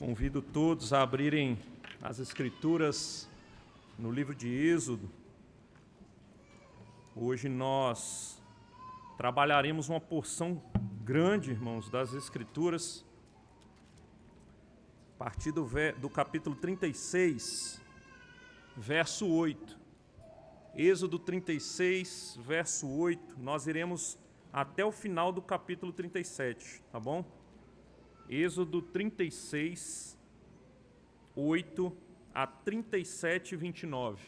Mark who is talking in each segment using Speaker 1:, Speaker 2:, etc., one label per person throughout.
Speaker 1: Convido todos a abrirem as Escrituras no livro de Êxodo. Hoje nós trabalharemos uma porção grande, irmãos, das Escrituras, a partir do capítulo 36, verso 8. Êxodo 36, verso 8, nós iremos até o final do capítulo 37, tá bom? Êxodo 36, 8 a 37, 29.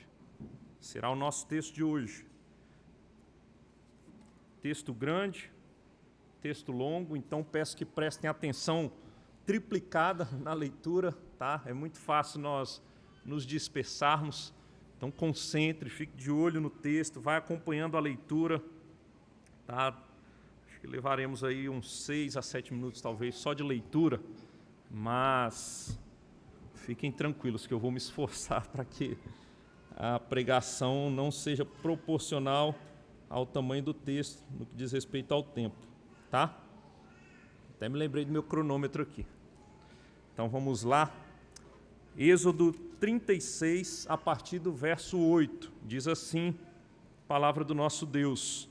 Speaker 1: Será o nosso texto de hoje. Texto grande, texto longo, então peço que prestem atenção triplicada na leitura, tá? É muito fácil nós nos dispersarmos, então concentre, fique de olho no texto, vai acompanhando a leitura, tá? Acho que levaremos aí uns 6 a 7 minutos, talvez, só de leitura, mas fiquem tranquilos que eu vou me esforçar para que a pregação não seja proporcional ao tamanho do texto, no que diz respeito ao tempo, tá? Até me lembrei do meu cronômetro aqui. Então vamos lá. Êxodo 36, a partir do verso 8, diz assim, palavra do nosso Deus: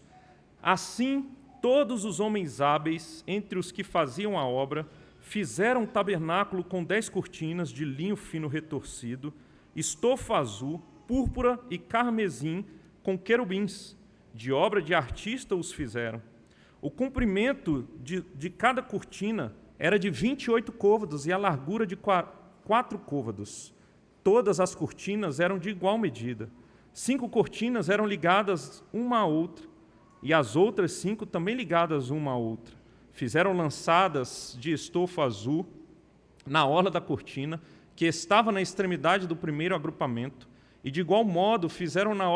Speaker 1: Assim, todos os homens hábeis, entre os que faziam a obra, fizeram um tabernáculo com 10 cortinas de linho fino retorcido, estofa azul, púrpura e carmesim, com querubins. De obra de artista os fizeram. O comprimento de cada cortina era de 28 côvados e a largura de 4 côvados. Todas as cortinas eram de igual medida. 5 cortinas eram ligadas uma à outra, e as outras 5 também ligadas uma à outra. Fizeram lançadas de estofa azul na orla da cortina, que estava na extremidade do primeiro agrupamento, e de igual modo fizeram na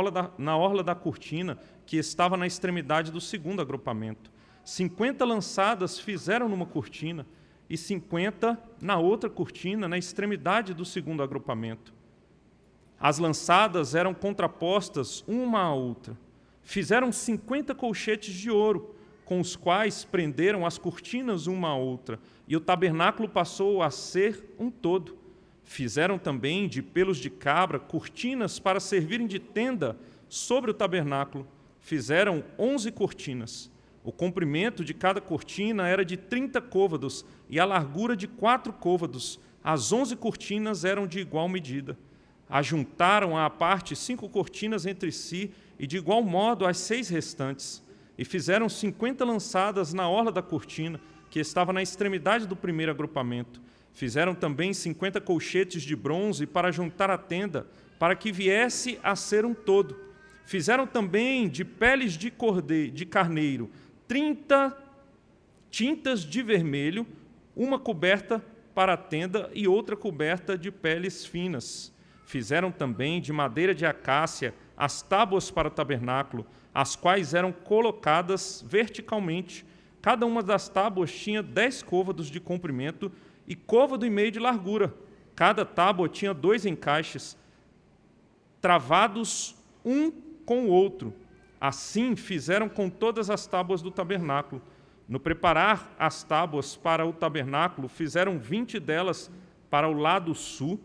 Speaker 1: orla da cortina, que estava na extremidade do segundo agrupamento. 50 lançadas fizeram numa cortina, e 50 na outra cortina, na extremidade do segundo agrupamento. As lançadas eram contrapostas uma à outra. Fizeram 50 colchetes de ouro, com os quais prenderam as cortinas uma à outra, e o tabernáculo passou a ser um todo. Fizeram também de pelos de cabra cortinas para servirem de tenda sobre o tabernáculo. Fizeram 11 cortinas. O comprimento de cada cortina era de 30 côvados e a largura de 4 côvados. As 11 cortinas eram de igual medida. Ajuntaram à parte 5 cortinas entre si e de igual modo as 6 restantes. E fizeram 50 lançadas na orla da cortina, que estava na extremidade do primeiro agrupamento. Fizeram também 50 colchetes de bronze para juntar a tenda, para que viesse a ser um todo. Fizeram também de peles de carneiro 30 tintas de vermelho, uma coberta para a tenda e outra coberta de peles finas. Fizeram também de madeira de acácia as tábuas para o tabernáculo, as quais eram colocadas verticalmente. Cada uma das tábuas tinha 10 côvados de comprimento e côvado e meio de largura. Cada tábua tinha 2 encaixes, travados um com o outro. Assim fizeram com todas as tábuas do tabernáculo. No preparar as tábuas para o tabernáculo, fizeram 20 delas para o lado sul.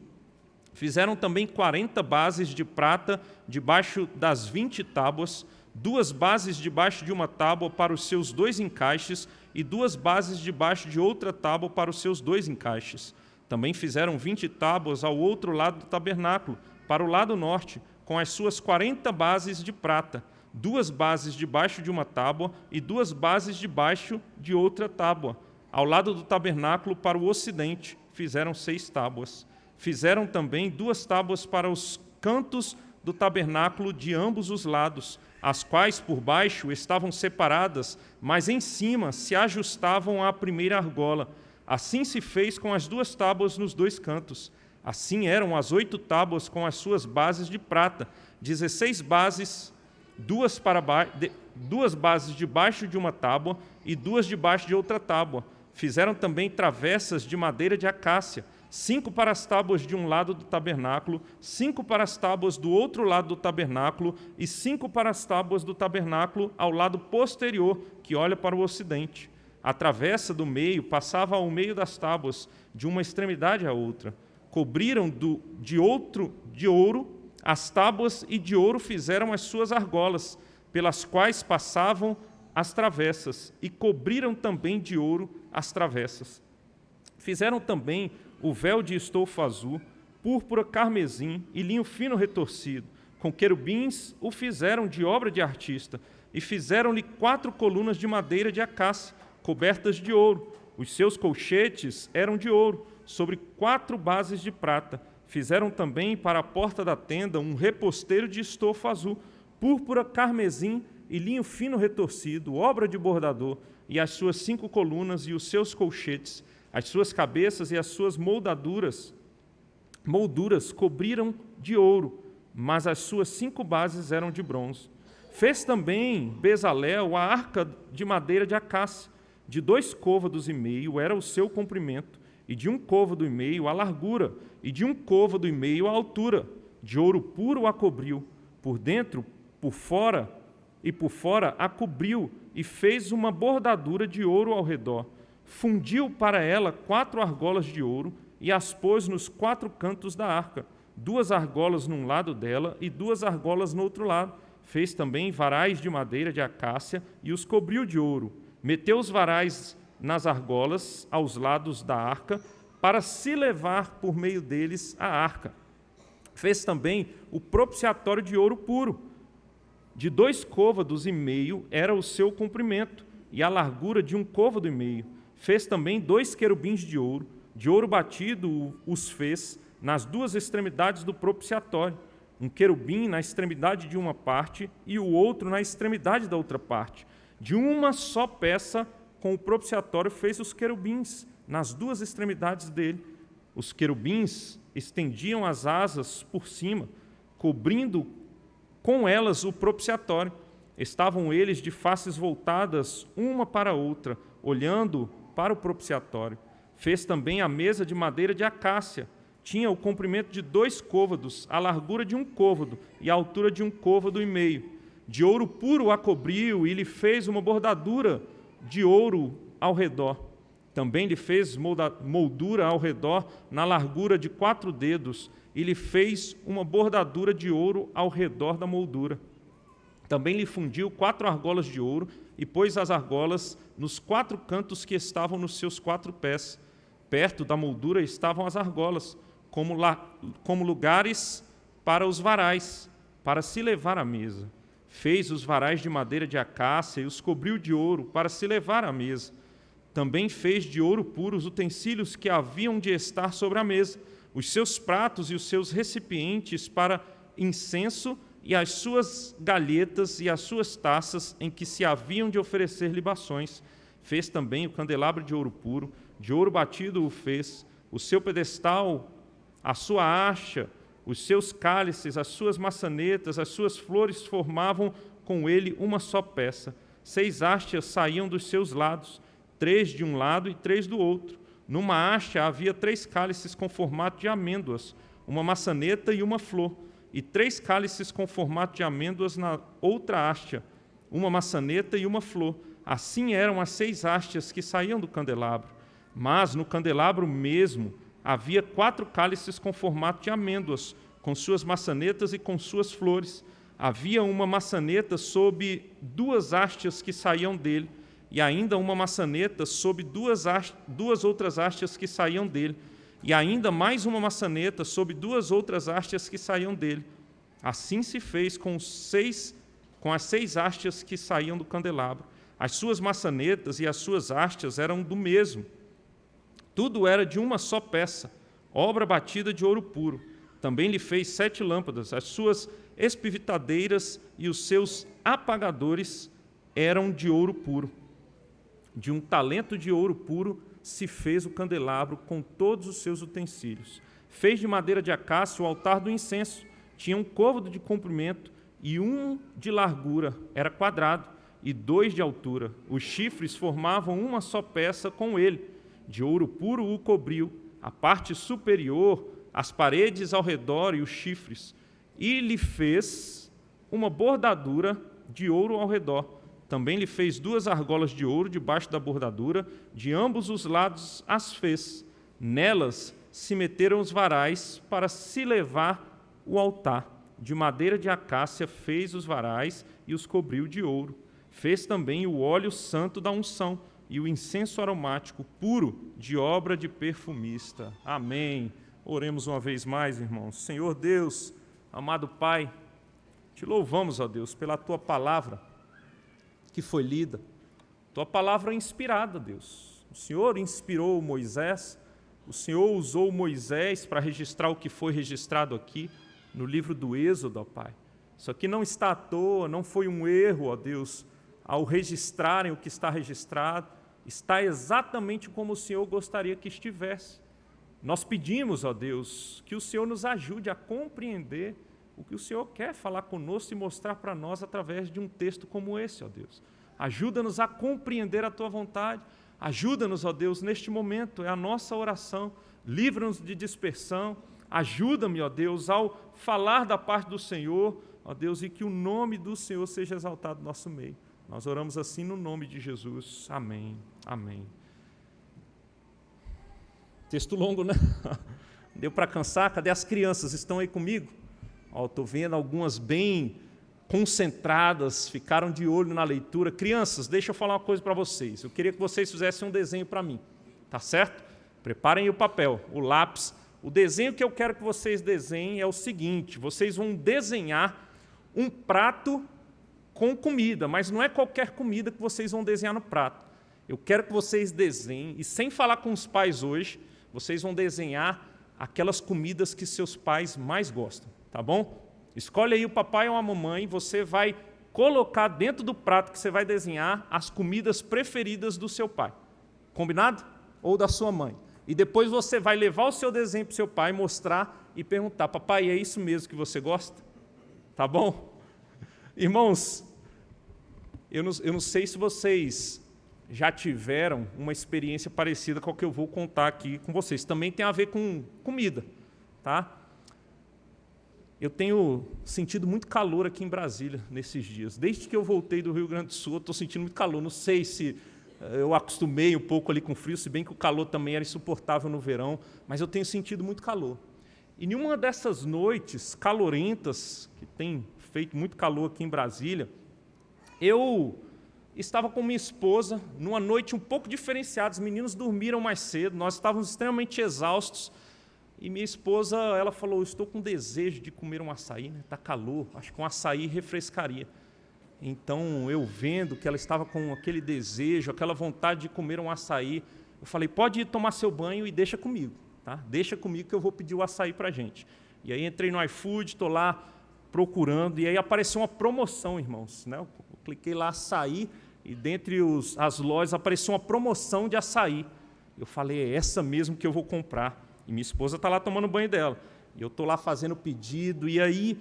Speaker 1: Fizeram também 40 bases de prata debaixo das 20 tábuas, 2 bases debaixo de uma tábua para os seus 2 encaixes e 2 bases debaixo de outra tábua para os seus 2 encaixes. Também fizeram 20 tábuas ao outro lado do tabernáculo, para o lado norte, com as suas 40 bases de prata, 2 bases debaixo de uma tábua e 2 bases debaixo de outra tábua. Ao lado do tabernáculo, para o ocidente, fizeram 6 tábuas. Fizeram também 2 tábuas para os cantos do tabernáculo de ambos os lados, as quais por baixo estavam separadas, mas em cima se ajustavam à primeira argola. Assim se fez com as 2 tábuas nos 2 cantos. Assim eram as 8 tábuas com as suas bases de prata, 16 bases, 2 bases debaixo de uma tábua e 2 debaixo de outra tábua. Fizeram também travessas de madeira de acácia, 5 para as tábuas de um lado do tabernáculo, 5 para as tábuas do outro lado do tabernáculo e 5 para as tábuas do tabernáculo ao lado posterior, que olha para o ocidente. A travessa do meio passava ao meio das tábuas, de uma extremidade à outra. Cobriram de ouro as tábuas, e de ouro fizeram as suas argolas, pelas quais passavam as travessas, e cobriram também de ouro as travessas. Fizeram também o véu de estoufo azul, púrpura, carmesim e linho fino retorcido. Com querubins o fizeram de obra de artista, e fizeram-lhe 4 colunas de madeira de acácia, cobertas de ouro. Os seus colchetes eram de ouro, sobre 4 bases de prata. Fizeram também para a porta da tenda um reposteiro de estofo azul, púrpura, carmesim e linho fino retorcido, obra de bordador, e as suas 5 colunas e os seus colchetes, as suas cabeças e as suas molduras cobriram de ouro, mas as suas 5 bases eram de bronze. Fez também Bezalel a arca de madeira de acácia, de 2 côvados e meio era o seu comprimento, e de 1 côvado e meio a largura, e de 1 côvado e meio a altura. De ouro puro a cobriu, por dentro, por fora a cobriu, e fez uma bordadura de ouro ao redor. Fundiu para ela 4 argolas de ouro, e as pôs nos 4 cantos da arca, 2 argolas num lado dela e 2 argolas no outro lado. Fez também varais de madeira de acácia e os cobriu de ouro. Meteu os varais nas argolas aos lados da arca, para se levar por meio deles a arca. Fez também o propiciatório de ouro puro. De 2 côvados e meio era o seu comprimento, e a largura de 1 côvado e meio. Fez também 2 querubins de ouro batido os fez nas 2 extremidades do propiciatório. Um querubim na extremidade de uma parte e o outro na extremidade da outra parte. De uma só peça, com o propiciatório, fez os querubins nas 2 extremidades dele. Os querubins estendiam as asas por cima, cobrindo com elas o propiciatório. Estavam eles de faces voltadas uma para a outra, olhando para o propiciatório. Fez também a mesa de madeira de acácia. Tinha o comprimento de 2 côvados, a largura de 1 côvado e a altura de 1 côvado e meio. De ouro puro a cobriu, e lhe fez uma bordadura de ouro ao redor. Também lhe fez moldura ao redor na largura de 4 dedos, e lhe fez uma bordadura de ouro ao redor da moldura. Também lhe fundiu 4 argolas de ouro, e pôs as argolas nos 4 cantos que estavam nos seus 4 pés. Perto da moldura estavam as argolas, como lugares para os varais, para se levar à mesa. Fez os varais de madeira de acácia e os cobriu de ouro, para se levar à mesa. Também fez de ouro puro os utensílios que haviam de estar sobre a mesa, os seus pratos e os seus recipientes para incenso, e as suas galhetas e as suas taças em que se haviam de oferecer libações. Fez também o candelabro de ouro puro, de ouro batido o fez, o seu pedestal, a sua haste, os seus cálices, as suas maçanetas, as suas flores formavam com ele uma só peça. 6 hastes saíam dos seus lados, 3 de um lado e 3 do outro. Numa haste havia 3 cálices com formato de amêndoas, uma maçaneta e uma flor, e 3 cálices com formato de amêndoas na outra haste, uma maçaneta e uma flor. Assim eram as 6 hastes que saíam do candelabro. Mas no candelabro mesmo havia 4 cálices com formato de amêndoas, com suas maçanetas e com suas flores. Havia uma maçaneta sob 2 hastes que saíam dele, e ainda uma maçaneta sob 2 outras hastes que saíam dele, e ainda mais uma maçaneta sob 2 outras hastes que saíam dele. Assim se fez com as 6 hastes que saíam do candelabro. As suas maçanetas e as suas hastes eram do mesmo. Tudo era de uma só peça, obra batida de ouro puro. Também lhe fez 7 lâmpadas, as suas espivitadeiras e os seus apagadores eram de ouro puro. De 1 talento de ouro puro se fez o candelabro com todos os seus utensílios. Fez de madeira de acácia o altar do incenso. Tinha 1 côvado de comprimento e 1 de largura, era quadrado, e 2 de altura. Os chifres formavam uma só peça com ele. De ouro puro o cobriu, a parte superior, as paredes ao redor e os chifres. E lhe fez uma bordadura de ouro ao redor. Também lhe fez 2 argolas de ouro debaixo da bordadura, de ambos os lados as fez. Nelas se meteram os varais para se levar o altar. De madeira de acácia fez os varais e os cobriu de ouro. Fez também o óleo santo da unção e o incenso aromático puro de obra de perfumista. Amém. Oremos uma vez mais, irmãos. Senhor Deus, amado Pai, te louvamos, ó Deus, pela Tua palavra que foi lida. Tua palavra é inspirada, Deus. O Senhor inspirou Moisés, o Senhor usou Moisés para registrar o que foi registrado aqui no livro do Êxodo, ó Pai. Isso aqui não está à toa, não foi um erro, ó Deus, ao registrarem o que está registrado, está exatamente como o Senhor gostaria que estivesse. Nós pedimos, ó Deus, que o Senhor nos ajude a compreender o que o Senhor quer falar conosco e mostrar para nós através de um texto como esse, ó Deus. Ajuda-nos a compreender a Tua vontade, ajuda-nos, ó Deus, neste momento, é a nossa oração, livra-nos de dispersão, ajuda-me, ó Deus, ao falar da parte do Senhor, ó Deus, e que o nome do Senhor seja exaltado no nosso meio. Nós oramos assim no nome de Jesus. Amém. Amém. Texto longo, né? Deu para cansar? Cadê as crianças? Estão aí comigo? Estou vendo algumas bem concentradas, ficaram de olho na leitura. Crianças, deixa eu falar uma coisa para vocês. Eu queria que vocês fizessem um desenho para mim, tá certo? Preparem o papel, o lápis. O desenho que eu quero que vocês desenhem é o seguinte: vocês vão desenhar um prato com comida, mas não é qualquer comida que vocês vão desenhar no prato. Eu quero que vocês desenhem, e sem falar com os pais hoje, vocês vão desenhar aquelas comidas que seus pais mais gostam, tá bom? Escolhe aí o papai ou a mamãe, você vai colocar dentro do prato que você vai desenhar as comidas preferidas do seu pai. Combinado? Ou da sua mãe. E depois você vai levar o seu desenho para o seu pai, mostrar e perguntar: papai, é isso mesmo que você gosta? Tá bom? Irmãos, eu não sei se vocês já tiveram uma experiência parecida com a que eu vou contar aqui com vocês. Também tem a ver com comida, tá? Eu tenho sentido muito calor aqui em Brasília nesses dias. Desde que eu voltei do Rio Grande do Sul, eu estou sentindo muito calor. Não sei se eu acostumei um pouco ali com o frio, se bem que o calor também era insuportável no verão, mas eu tenho sentido muito calor. E em uma dessas noites calorentas, que tem feito muito calor aqui em Brasília, eu estava com minha esposa numa noite um pouco diferenciada. Os meninos dormiram mais cedo, nós estávamos extremamente exaustos, e minha esposa, ela falou: estou com desejo de comer um açaí, né? Está calor, acho que um açaí refrescaria. Então, eu vendo que ela estava com aquele desejo, aquela vontade de comer um açaí, eu falei: pode ir tomar seu banho e deixa comigo, tá? Deixa comigo que eu vou pedir o açaí para a gente. E aí entrei no iFood, estou lá procurando, e aí apareceu uma promoção, irmãos, né? Eu cliquei lá, açaí, e dentre as lojas apareceu uma promoção de açaí. Eu falei: é essa mesmo que eu vou comprar. E minha esposa está lá tomando banho dela. E eu estou lá fazendo o pedido, e aí,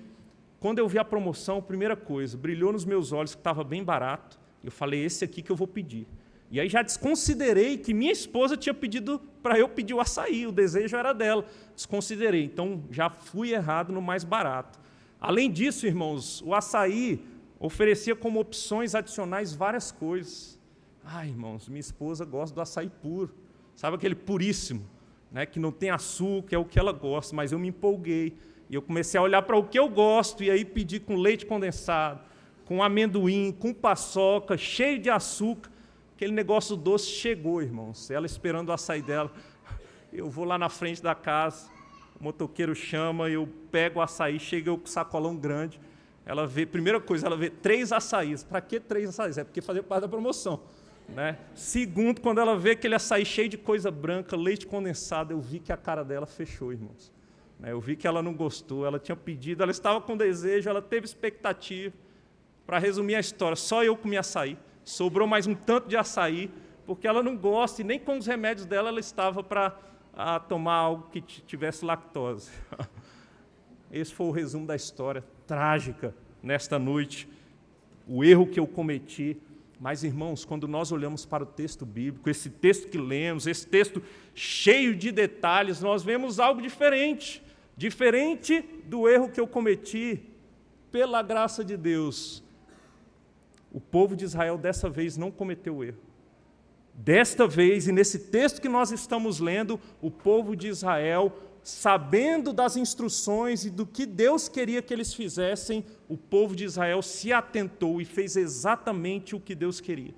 Speaker 1: quando eu vi a promoção, a primeira coisa, brilhou nos meus olhos que estava bem barato. Eu falei: esse aqui que eu vou pedir. E aí já desconsiderei que minha esposa tinha pedido para eu pedir o açaí, o desejo era dela. Desconsiderei, então já fui errado no mais barato. Além disso, irmãos, o açaí oferecia como opções adicionais várias coisas. Irmãos, minha esposa gosta do açaí puro, sabe aquele puríssimo, né, que não tem açúcar, é o que ela gosta, mas eu me empolguei. E eu comecei a olhar para o que eu gosto, e aí pedi com leite condensado, com amendoim, com paçoca, cheio de açúcar. Aquele negócio doce chegou, irmãos. Ela esperando o açaí dela. Eu vou lá na frente da casa, o motoqueiro chama, eu pego o açaí, chega eu com o sacolão grande. Ela vê, primeira coisa, ela vê 3 açaís. Para que 3 açaís? É porque fazia parte da promoção, né? Segundo, quando ela vê aquele açaí cheio de coisa branca, leite condensado, eu vi que a cara dela fechou, irmãos. Eu vi que ela não gostou, ela tinha pedido, ela estava com desejo, ela teve expectativa. Para resumir a história, só eu comi açaí, sobrou mais um tanto de açaí, porque ela não gosta, e nem com os remédios dela ela estava para tomar algo que tivesse lactose. Esse foi o resumo da história trágica nesta noite, o erro que eu cometi. Mas, irmãos, quando nós olhamos para o texto bíblico, esse texto que lemos, esse texto cheio de detalhes, nós vemos algo diferente do erro que eu cometi. Pela graça de Deus, o povo de Israel dessa vez não cometeu erro. Desta vez, e nesse texto que nós estamos lendo, o povo de Israel, sabendo das instruções e do que Deus queria que eles fizessem, o povo de Israel se atentou e fez exatamente o que Deus queria.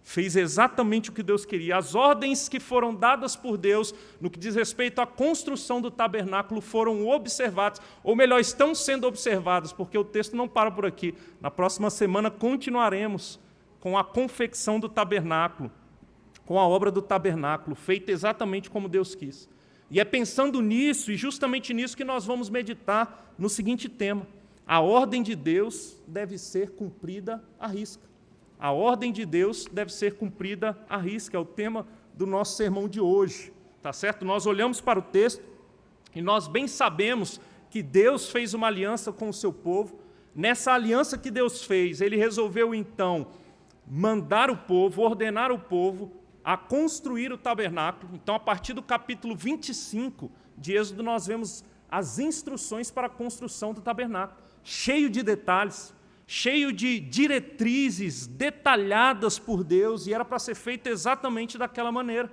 Speaker 1: Fez exatamente o que Deus queria. As ordens que foram dadas por Deus no que diz respeito à construção do tabernáculo foram observadas, ou melhor, estão sendo observadas, porque o texto não para por aqui. Na próxima semana continuaremos com a confecção do tabernáculo, com a obra do tabernáculo, feita exatamente como Deus quis. E é pensando nisso, e justamente nisso, que nós vamos meditar no seguinte tema: a ordem de Deus deve ser cumprida à risca. A ordem de Deus deve ser cumprida à risca, é o tema do nosso sermão de hoje, tá certo? Nós olhamos para o texto e nós bem sabemos que Deus fez uma aliança com o seu povo. Nessa aliança que Deus fez, Ele resolveu então mandar o povo, ordenar o povo a construir o tabernáculo. Então, a partir do capítulo 25 de Êxodo, nós vemos as instruções para a construção do tabernáculo, cheio de detalhes, cheio de diretrizes detalhadas por Deus, e era para ser feito exatamente daquela maneira.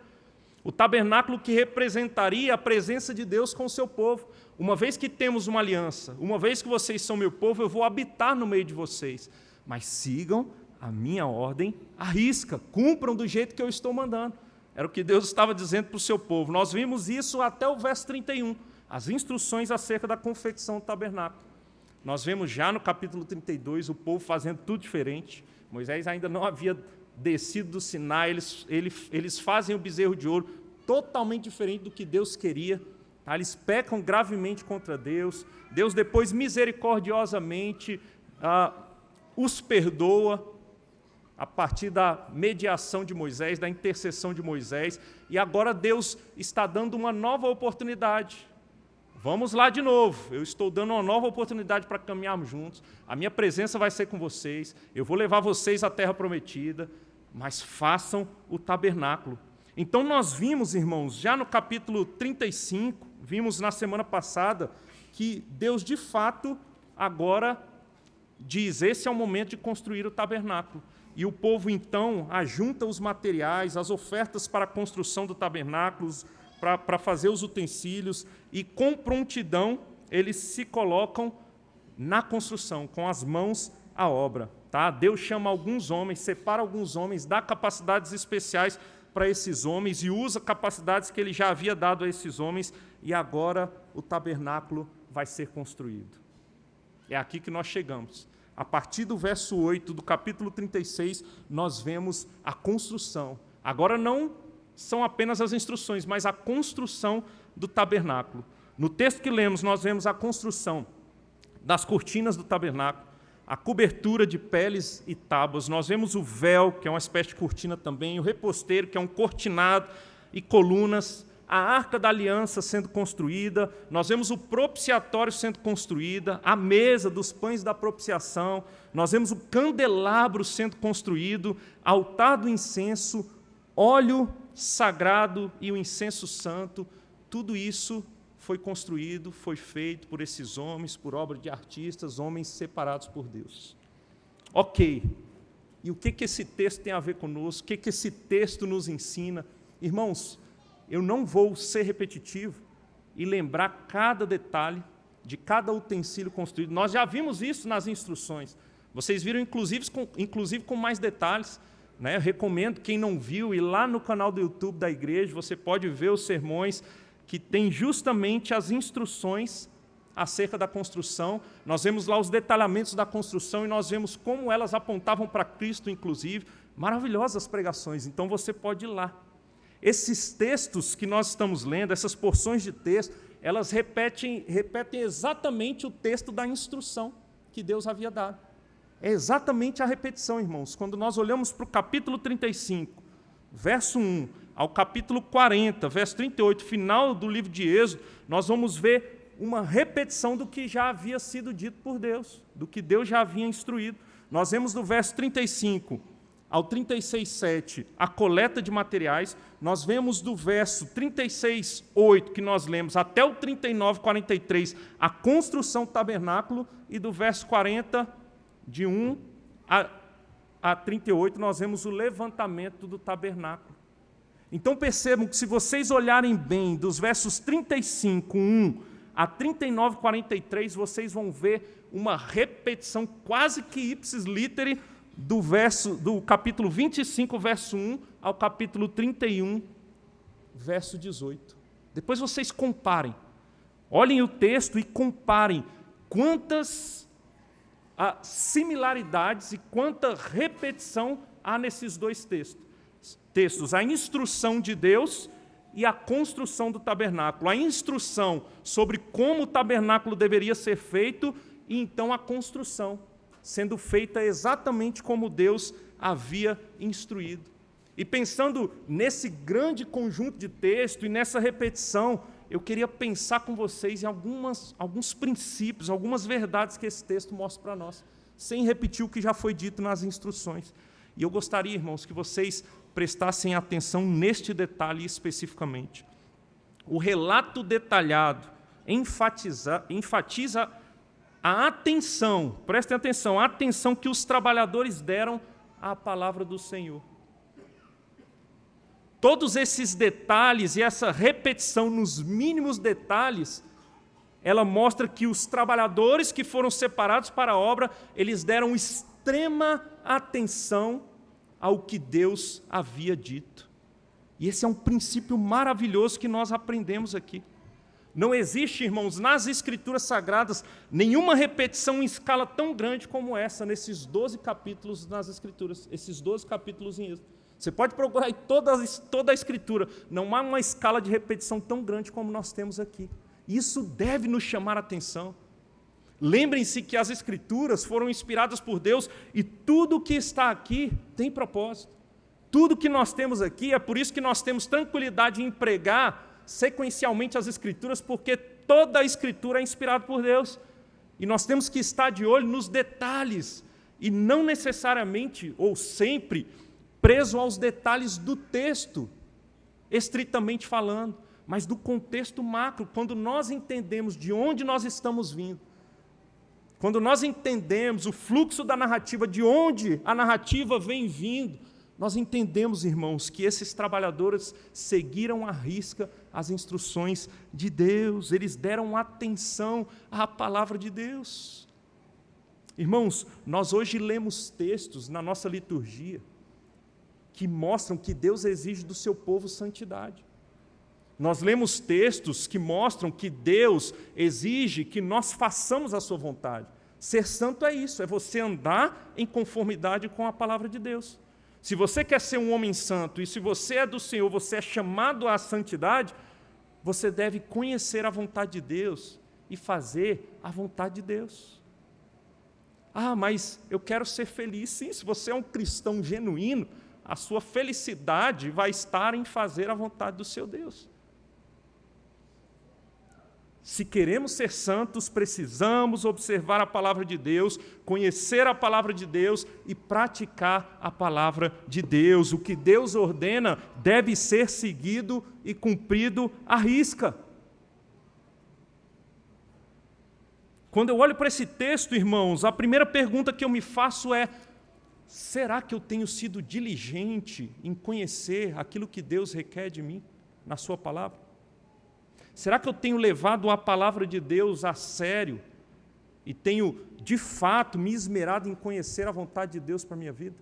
Speaker 1: O tabernáculo que representaria a presença de Deus com o seu povo. Uma vez que temos uma aliança, uma vez que vocês são meu povo, eu vou habitar no meio de vocês, mas sigam a minha ordem à risca, cumpram do jeito que eu estou mandando. Era o que Deus estava dizendo para o seu povo. Nós vimos isso até o verso 31, as instruções acerca da confecção do tabernáculo. Nós vemos já no capítulo 32 o povo fazendo tudo diferente. Moisés ainda não havia descido do Sinai, eles fazem o bezerro de ouro totalmente diferente do que Deus queria. Tá? Eles pecam gravemente contra Deus. Deus depois misericordiosamente os perdoa a partir da mediação de Moisés, da intercessão de Moisés. E agora Deus está dando uma nova oportunidade. Vamos lá de novo, eu estou dando uma nova oportunidade para caminharmos juntos, a minha presença vai ser com vocês, eu vou levar vocês à terra prometida, mas façam o tabernáculo. Então nós vimos, irmãos, já no capítulo 35, vimos na semana passada, que Deus de fato agora diz: esse é o momento de construir o tabernáculo. E o povo então ajunta os materiais, as ofertas para a construção do tabernáculo, para fazer os utensílios, e com prontidão eles se colocam na construção, com as mãos à obra. Tá? Deus chama alguns homens, separa alguns homens, dá capacidades especiais para esses homens e usa capacidades que Ele já havia dado a esses homens, e agora o tabernáculo vai ser construído. É aqui que nós chegamos. A partir do verso 8 do capítulo 36, nós vemos a construção. Agora não são apenas as instruções, mas a construção do tabernáculo. No texto que lemos, nós vemos a construção das cortinas do tabernáculo, a cobertura de peles e tábuas, nós vemos o véu, que é uma espécie de cortina também, o reposteiro, que é um cortinado, e colunas, a arca da aliança sendo construída, nós vemos o propiciatório sendo construída, a mesa dos pães da propiciação, nós vemos o candelabro sendo construído, altar do incenso, óleo sagrado e o incenso santo. Tudo isso foi construído, foi feito por esses homens, por obra de artistas, homens separados por Deus. Ok, e o que esse texto tem a ver conosco? O que esse texto nos ensina? Irmãos, eu não vou ser repetitivo e lembrar cada detalhe de cada utensílio construído. Nós já vimos isso nas instruções. Vocês viram, inclusive com mais detalhes. Né? Eu recomendo, quem não viu, ir lá no canal do YouTube da igreja, você pode ver os sermões que tem justamente as instruções acerca da construção. Nós vemos lá os detalhamentos da construção e nós vemos como elas apontavam para Cristo, inclusive. Maravilhosas pregações, então você pode ir lá. Esses textos que nós estamos lendo, essas porções de texto, elas repetem exatamente o texto da instrução que Deus havia dado. É exatamente a repetição, irmãos. Quando nós olhamos para o capítulo 35, verso 1, ao capítulo 40, verso 38, final do livro de Êxodo, nós vamos ver uma repetição do que já havia sido dito por Deus, do que Deus já havia instruído. Nós vemos do verso 35 ao 36:7 a coleta de materiais. Nós vemos do verso 36:8 que nós lemos até o 39:43 a construção do tabernáculo, e do verso 40 de 1 a 38, nós vemos o levantamento do tabernáculo. Então percebam que se vocês olharem bem, dos versos 35, 1 a 39, 43, vocês vão ver uma repetição quase que ipsis literi do capítulo 25, verso 1, ao capítulo 31, verso 18. Depois vocês comparem. Olhem o texto e comparem quantas similaridades e quanta repetição há nesses dois textos. A instrução de Deus e a construção do tabernáculo. A instrução sobre como o tabernáculo deveria ser feito e então a construção, sendo feita exatamente como Deus havia instruído. E pensando nesse grande conjunto de texto e nessa repetição, eu queria pensar com vocês em alguns princípios, algumas verdades que esse texto mostra para nós, sem repetir o que já foi dito nas instruções. E eu gostaria, irmãos, que vocês prestassem atenção neste detalhe especificamente. O relato detalhado enfatiza a atenção, prestem atenção, a atenção que os trabalhadores deram à palavra do Senhor. Todos esses detalhes e essa repetição nos mínimos detalhes, ela mostra que os trabalhadores que foram separados para a obra, eles deram extrema atenção ao que Deus havia dito. E esse é um princípio maravilhoso que nós aprendemos aqui. Não existe, irmãos, nas Escrituras Sagradas, nenhuma repetição em escala tão grande como essa, nesses 12 capítulos nas Escrituras, esses 12 capítulos em Êxodo. Você pode procurar em toda a Escritura, não há uma escala de repetição tão grande como nós temos aqui. Isso deve nos chamar a atenção. Lembrem-se que as Escrituras foram inspiradas por Deus e tudo que está aqui tem propósito. Tudo que nós temos aqui, é por isso que nós temos tranquilidade em pregar sequencialmente as Escrituras, porque toda a Escritura é inspirada por Deus. E nós temos que estar de olho nos detalhes, e não necessariamente, ou sempre, preso aos detalhes do texto, estritamente falando, mas do contexto macro. Quando nós entendemos de onde nós estamos vindo, quando nós entendemos o fluxo da narrativa, de onde a narrativa vem vindo, nós entendemos, irmãos, que esses trabalhadores seguiram à risca as instruções de Deus, eles deram atenção à palavra de Deus. Irmãos, nós hoje lemos textos na nossa liturgia que mostram que Deus exige do seu povo santidade. Nós lemos textos que mostram que Deus exige que nós façamos a sua vontade. Ser santo é isso, é você andar em conformidade com a palavra de Deus. Se você quer ser um homem santo, e se você é do Senhor, você é chamado à santidade, você deve conhecer a vontade de Deus e fazer a vontade de Deus. Ah, mas eu quero ser feliz. Sim, se você é um cristão genuíno, a sua felicidade vai estar em fazer a vontade do seu Deus. Se queremos ser santos, precisamos observar a palavra de Deus, conhecer a palavra de Deus e praticar a palavra de Deus. O que Deus ordena deve ser seguido e cumprido à risca. Quando eu olho para esse texto, irmãos, a primeira pergunta que eu me faço é: será que eu tenho sido diligente em conhecer aquilo que Deus requer de mim na sua palavra? Será que eu tenho levado a palavra de Deus a sério e tenho, de fato, me esmerado em conhecer a vontade de Deus para a minha vida?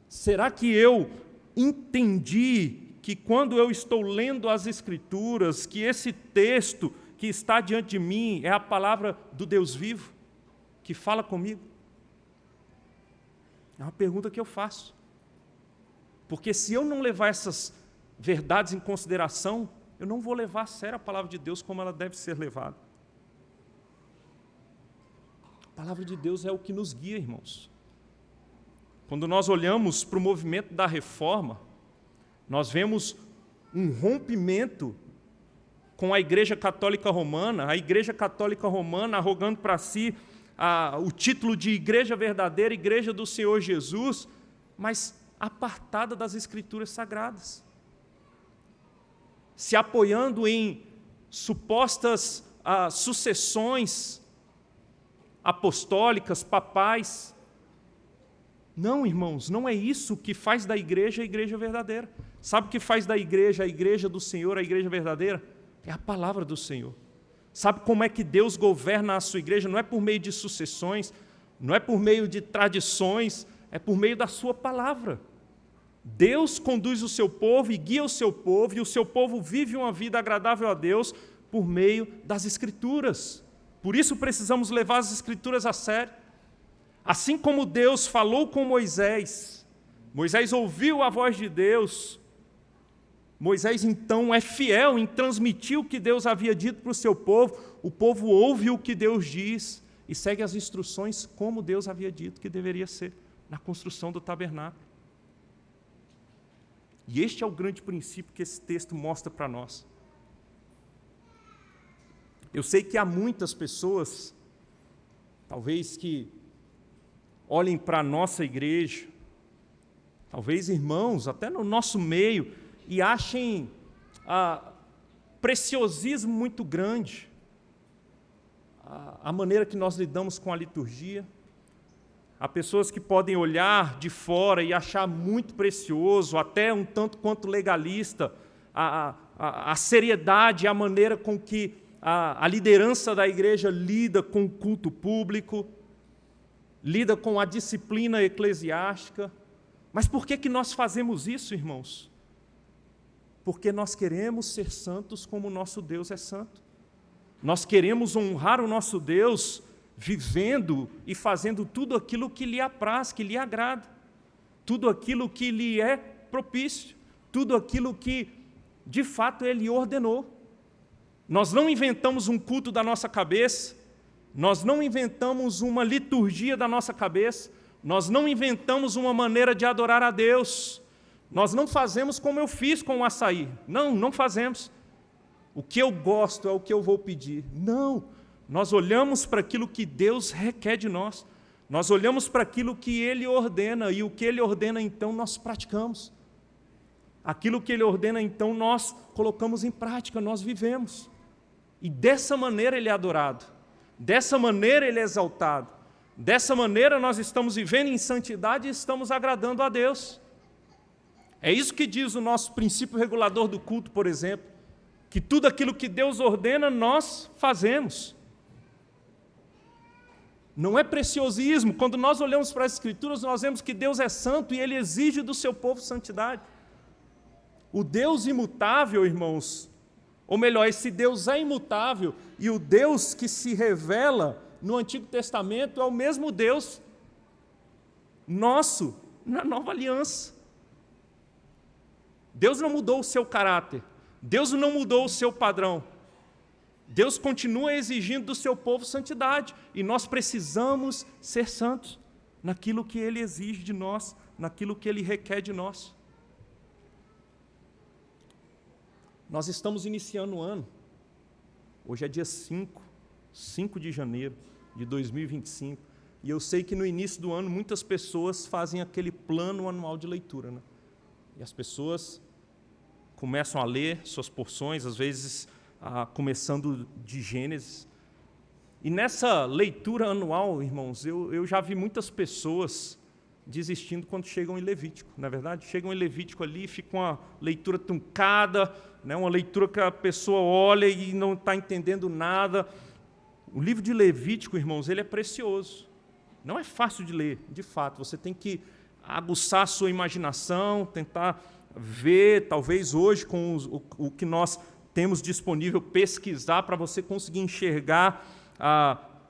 Speaker 1: Será que eu entendi que quando eu estou lendo as Escrituras, que esse texto que está diante de mim é a palavra do Deus vivo, que fala comigo? É uma pergunta que eu faço. Porque se eu não levar essas verdades em consideração, eu não vou levar a sério a palavra de Deus como ela deve ser levada. A palavra de Deus é o que nos guia, irmãos. Quando nós olhamos para o movimento da reforma, nós vemos um rompimento com a Igreja Católica Romana, a Igreja Católica Romana arrogando para si o título de Igreja Verdadeira, Igreja do Senhor Jesus, mas apartada das Escrituras Sagradas, se apoiando em supostas sucessões apostólicas, papais, Não, irmãos, não é isso que faz da igreja a igreja verdadeira. Sabe o que faz da igreja a igreja do Senhor, a igreja verdadeira? É a palavra do Senhor. Sabe como é que Deus governa a sua igreja? Não é por meio de sucessões, não é por meio de tradições, é por meio da sua palavra. Deus conduz o seu povo e guia o seu povo, e o seu povo vive uma vida agradável a Deus por meio das Escrituras. Por isso precisamos levar as Escrituras a sério. Assim como Deus falou com Moisés, Moisés ouviu a voz de Deus, Moisés então é fiel em transmitir o que Deus havia dito para o povo ouve o que Deus diz e segue as instruções como Deus havia dito que deveria ser na construção do tabernáculo. E este é o grande princípio que esse texto mostra para nós. Eu sei que há muitas pessoas, talvez que olhem para a nossa igreja, talvez irmãos, até no nosso meio, e achem preciosismo muito grande a maneira que nós lidamos com a liturgia. Há pessoas que podem olhar de fora e achar muito precioso, até um tanto quanto legalista, a seriedade, a maneira com que a liderança da igreja lida com o culto público, lida com a disciplina eclesiástica. Mas por que nós fazemos isso, irmãos? Porque nós queremos ser santos como o nosso Deus é santo. Nós queremos honrar o nosso Deus vivendo e fazendo tudo aquilo que lhe apraz, que lhe agrada, tudo aquilo que lhe é propício, tudo aquilo que, de fato, Ele ordenou. Nós não inventamos um culto da nossa cabeça, nós não inventamos uma liturgia da nossa cabeça, nós não inventamos uma maneira de adorar a Deus, nós não fazemos como eu fiz com o açaí. Não fazemos. O que eu gosto é o que eu vou pedir. Não. Nós olhamos para aquilo que Deus requer de nós. Nós olhamos para aquilo que Ele ordena, e o que Ele ordena, então, nós praticamos. Aquilo que Ele ordena, então, nós colocamos em prática, nós vivemos. E dessa maneira Ele é adorado. Dessa maneira Ele é exaltado. Dessa maneira nós estamos vivendo em santidade e estamos agradando a Deus. É isso que diz o nosso princípio regulador do culto, por exemplo, que tudo aquilo que Deus ordena, nós fazemos. Não é preciosismo. Quando nós olhamos para as Escrituras, nós vemos que Deus é santo e Ele exige do seu povo santidade. O Deus imutável, irmãos, ou melhor, esse Deus é imutável, e o Deus que se revela no Antigo Testamento é o mesmo Deus nosso na Nova Aliança. Deus não mudou o seu caráter, Deus não mudou o seu padrão. Deus continua exigindo do seu povo santidade, e nós precisamos ser santos naquilo que Ele exige de nós, naquilo que Ele requer de nós. Nós estamos iniciando o ano, hoje é dia 5 de janeiro de 2025, e eu sei que no início do ano muitas pessoas fazem aquele plano anual de leitura, né? E as pessoas começam a ler suas porções, às vezes começando de Gênesis. E nessa leitura anual, irmãos, eu já vi muitas pessoas desistindo quando chegam em Levítico, não é verdade? Chegam em Levítico ali e fica uma leitura truncada, né? Uma leitura que a pessoa olha e não está entendendo nada. O livro de Levítico, irmãos, ele é precioso. Não é fácil de ler, de fato. Você tem que aguçar a sua imaginação, tentar ver, talvez hoje, com o que nós temos disponível, pesquisar para você conseguir enxergar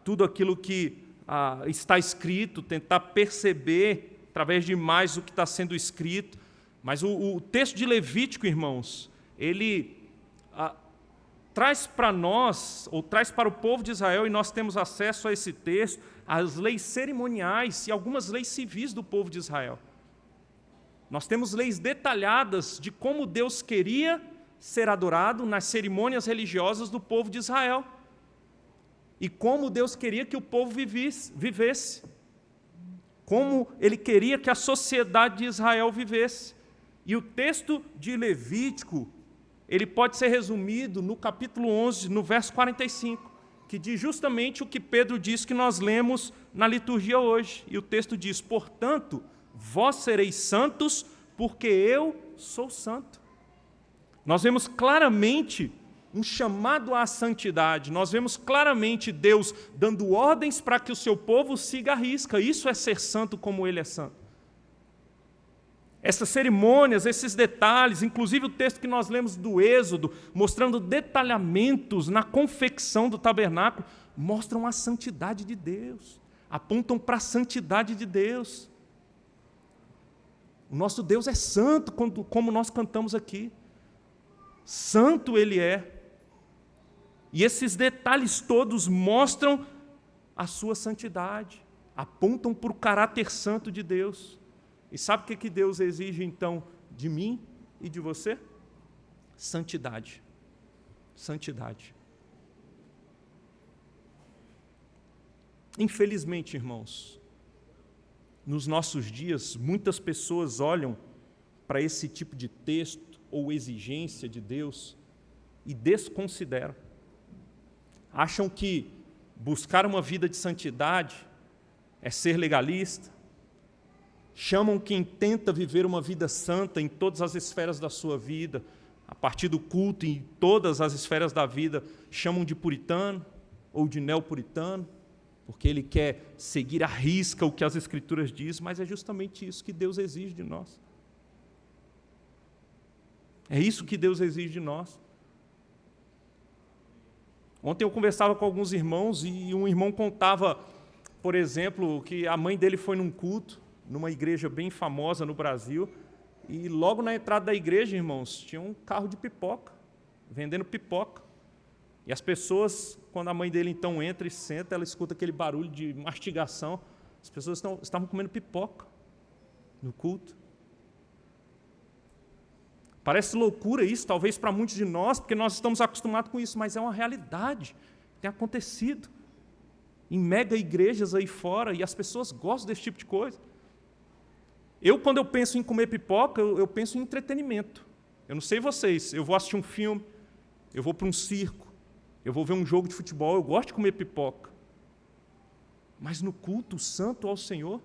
Speaker 1: tudo aquilo que está escrito, tentar perceber através de mais o que está sendo escrito. Mas o texto de Levítico, irmãos, ele traz para nós, ou traz para o povo de Israel, e nós temos acesso a esse texto, as leis cerimoniais e algumas leis civis do povo de Israel. Nós temos leis detalhadas de como Deus queria ser adorado nas cerimônias religiosas do povo de Israel. E como Deus queria que o povo vivesse. Como Ele queria que a sociedade de Israel vivesse. E o texto de Levítico, ele pode ser resumido no capítulo 11, no verso 45, que diz justamente o que Pedro diz que nós lemos na liturgia hoje. E o texto diz: portanto, vós sereis santos, porque eu sou santo. Nós vemos claramente um chamado à santidade, nós vemos claramente Deus dando ordens para que o seu povo siga a risca. Isso é ser santo como Ele é santo. Essas cerimônias, esses detalhes, inclusive o texto que nós lemos do Êxodo, mostrando detalhamentos na confecção do tabernáculo, mostram a santidade de Deus, apontam para a santidade de Deus. O nosso Deus é santo, como nós cantamos aqui. Santo Ele é. E esses detalhes todos mostram a sua santidade, apontam para o caráter santo de Deus. E sabe o que Deus exige, então, de mim e de você? Santidade. Santidade. Infelizmente, irmãos, nos nossos dias, muitas pessoas olham para esse tipo de texto ou exigência de Deus e desconsideram. Acham que buscar uma vida de santidade é ser legalista. Chamam quem tenta viver uma vida santa em todas as esferas da sua vida, a partir do culto, em todas as esferas da vida, chamam de puritano ou de neopuritano, porque ele quer seguir à risca o que as Escrituras dizem, mas é justamente isso que Deus exige de nós. É isso que Deus exige de nós. Ontem eu conversava com alguns irmãos e um irmão contava, por exemplo, que a mãe dele foi num culto, numa igreja bem famosa no Brasil, e logo na entrada da igreja, irmãos, tinha um carro de pipoca, vendendo pipoca. E as pessoas, quando a mãe dele então entra e senta, ela escuta aquele barulho de mastigação, as pessoas estavam comendo pipoca no culto. Parece loucura isso, talvez para muitos de nós, porque nós estamos acostumados com isso, mas é uma realidade, tem acontecido em mega igrejas aí fora, e as pessoas gostam desse tipo de coisa. Quando eu penso em comer pipoca, eu penso em entretenimento. Eu não sei vocês, eu vou assistir um filme, eu vou para um circo, eu vou ver um jogo de futebol, eu gosto de comer pipoca. Mas no culto santo ao Senhor,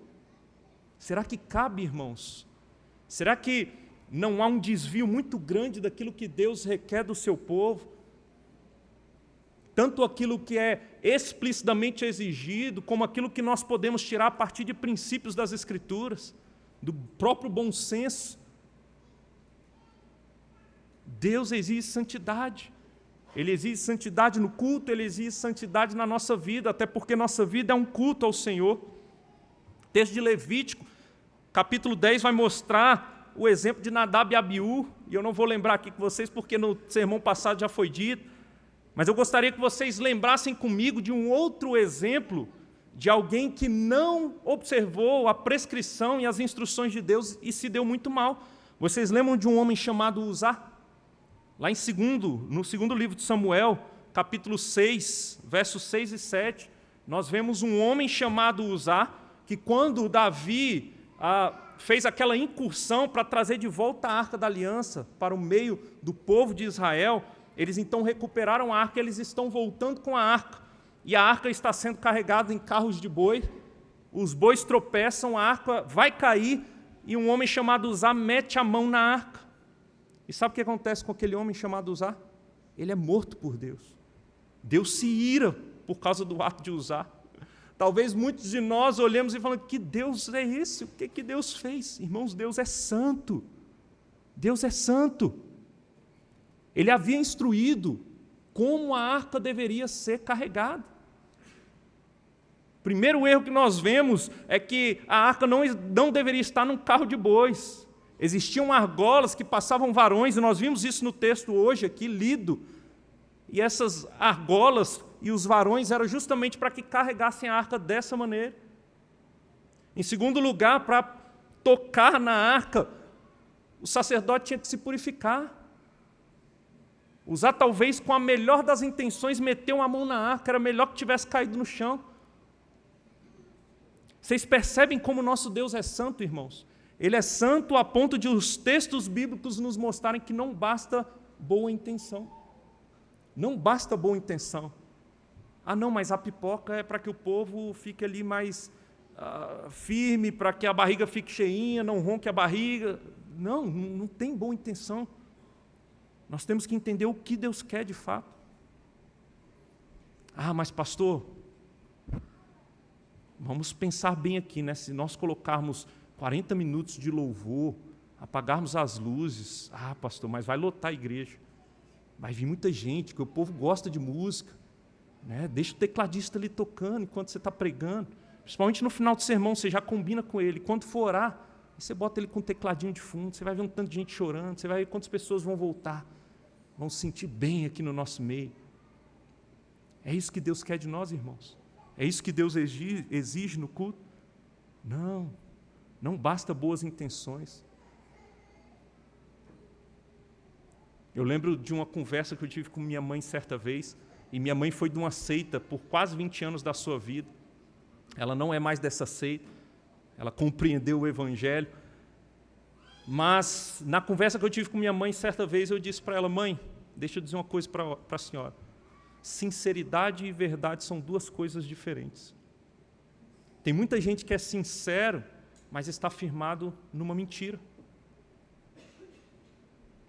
Speaker 1: será que cabe, irmãos? Será que não há um desvio muito grande daquilo que Deus requer do seu povo? Tanto aquilo que é explicitamente exigido, como aquilo que nós podemos tirar a partir de princípios das Escrituras, do próprio bom senso. Deus exige santidade. Ele exige santidade no culto, Ele exige santidade na nossa vida, até porque nossa vida é um culto ao Senhor. O texto de Levítico, capítulo 10, vai mostrar o exemplo de Nadab e Abiú, e eu não vou lembrar aqui com vocês, porque no sermão passado já foi dito, mas eu gostaria que vocês lembrassem comigo de um outro exemplo de alguém que não observou a prescrição e as instruções de Deus e se deu muito mal. Vocês lembram de um homem chamado Uzá? Lá no segundo livro de Samuel, capítulo 6, versos 6 e 7, nós vemos um homem chamado Uzá, que quando Davi fez aquela incursão para trazer de volta a Arca da Aliança para o meio do povo de Israel, eles então recuperaram a arca, eles estão voltando com a arca, e a arca está sendo carregada em carros de boi, os bois tropeçam, a arca vai cair, e um homem chamado Uzá mete a mão na arca. E sabe o que acontece com aquele homem chamado Uzá? Ele é morto por Deus. Deus se ira por causa do ato de Uzá. Talvez muitos de nós olhemos e falamos, que Deus é esse? O que Deus fez? Irmãos, Deus é santo. Deus é santo. Ele havia instruído como a arca deveria ser carregada. O primeiro erro que nós vemos é que a arca não deveria estar num carro de bois. Existiam argolas que passavam varões, e nós vimos isso no texto hoje aqui, lido. E essas argolas e os varões eram justamente para que carregassem a arca dessa maneira. Em segundo lugar, para tocar na arca, o sacerdote tinha que se purificar. Uzá, talvez com a melhor das intenções, meteu a mão na arca, era melhor que tivesse caído no chão. Vocês percebem como o nosso Deus é santo, irmãos? Ele é santo a ponto de os textos bíblicos nos mostrarem que não basta boa intenção. Não basta boa intenção. Ah, não, mas a pipoca é para que o povo fique ali mais firme para que a barriga fique cheinha, não ronque a barriga. Não tem boa intenção. Nós temos que entender o que Deus quer de fato. Mas pastor, vamos pensar bem aqui, né? Se nós colocarmos 40 minutos de louvor, apagarmos as luzes, pastor, mas vai lotar a igreja. Vai vir muita gente, porque o povo gosta de música, né? Deixa o tecladista ali tocando enquanto você está pregando. Principalmente no final do sermão, você já combina com ele. Quando for orar, você bota ele com um tecladinho de fundo, você vai ver um tanto de gente chorando, você vai ver quantas pessoas vão voltar, vão se sentir bem aqui no nosso meio. É isso que Deus quer de nós, irmãos? É isso que Deus exige no culto? Não basta boas intenções. Eu lembro de uma conversa que eu tive com minha mãe certa vez, e minha mãe foi de uma seita por quase 20 anos da sua vida. Ela não é mais dessa seita, ela compreendeu o Evangelho. Mas, na conversa que eu tive com minha mãe certa vez, eu disse para ela: mãe, deixa eu dizer uma coisa para a senhora. Sinceridade e verdade são duas coisas diferentes. Tem muita gente que é sincero, mas está firmado numa mentira.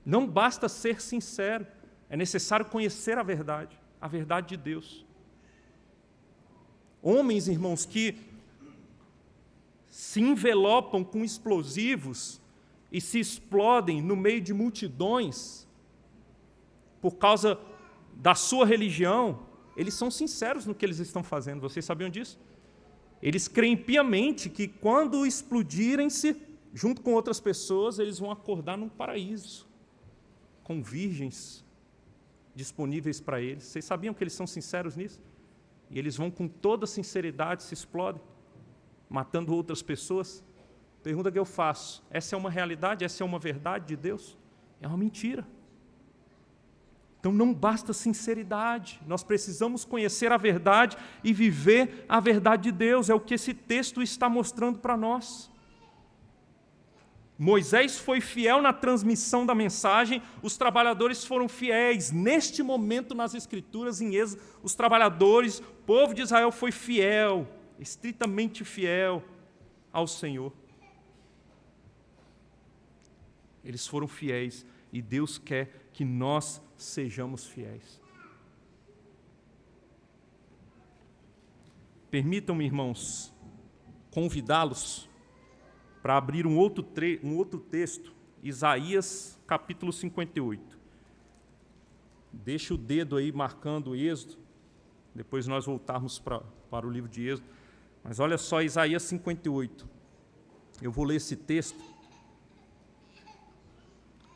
Speaker 1: Não basta ser sincero, é necessário conhecer a verdade de Deus. Homens, irmãos, que se envelopam com explosivos e se explodem no meio de multidões por causa da sua religião, eles são sinceros no que eles estão fazendo. Vocês sabiam disso? Eles creem piamente que quando explodirem-se, junto com outras pessoas, eles vão acordar num paraíso, com virgens disponíveis para eles. Vocês sabiam que eles são sinceros nisso? E eles vão com toda sinceridade, se explodem, matando outras pessoas. Pergunta que eu faço: essa é uma realidade? Essa é uma verdade de Deus? É uma mentira. Então não basta sinceridade, nós precisamos conhecer a verdade e viver a verdade de Deus. É o que esse texto está mostrando para nós. Moisés foi fiel na transmissão da mensagem, os trabalhadores foram fiéis. Neste momento, nas Escrituras, em Êxodo, os trabalhadores, o povo de Israel foi fiel, estritamente fiel ao Senhor. Eles foram fiéis e Deus quer que nós sejamos fiéis. Permitam-me, irmãos, convidá-los para abrir um outro texto, Isaías capítulo 58. Deixa o dedo aí marcando o Êxodo, depois nós voltarmos para o livro de Êxodo. Mas olha só, Isaías 58. Eu vou ler esse texto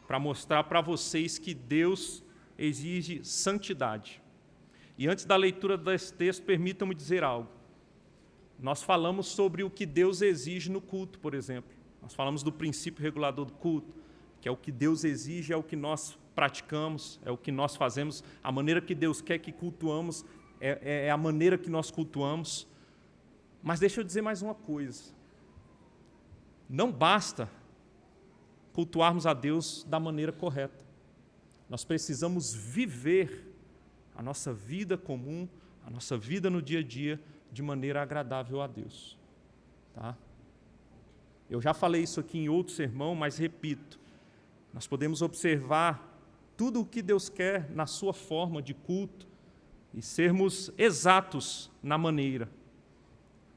Speaker 1: para mostrar para vocês que Deus exige santidade. E antes da leitura desse texto, permitam-me dizer algo. Nós falamos sobre o que Deus exige no culto, por exemplo. Nós falamos do princípio regulador do culto, que é o que Deus exige, é o que nós praticamos, é o que nós fazemos, a maneira que Deus quer que cultuamos, é a maneira que nós cultuamos. Mas deixa eu dizer mais uma coisa. Não basta cultuarmos a Deus da maneira correta. Nós precisamos viver a nossa vida comum, a nossa vida no dia a dia, de maneira agradável a Deus. Tá? Eu já falei isso aqui em outro sermão, mas repito, nós podemos observar tudo o que Deus quer na sua forma de culto e sermos exatos na maneira.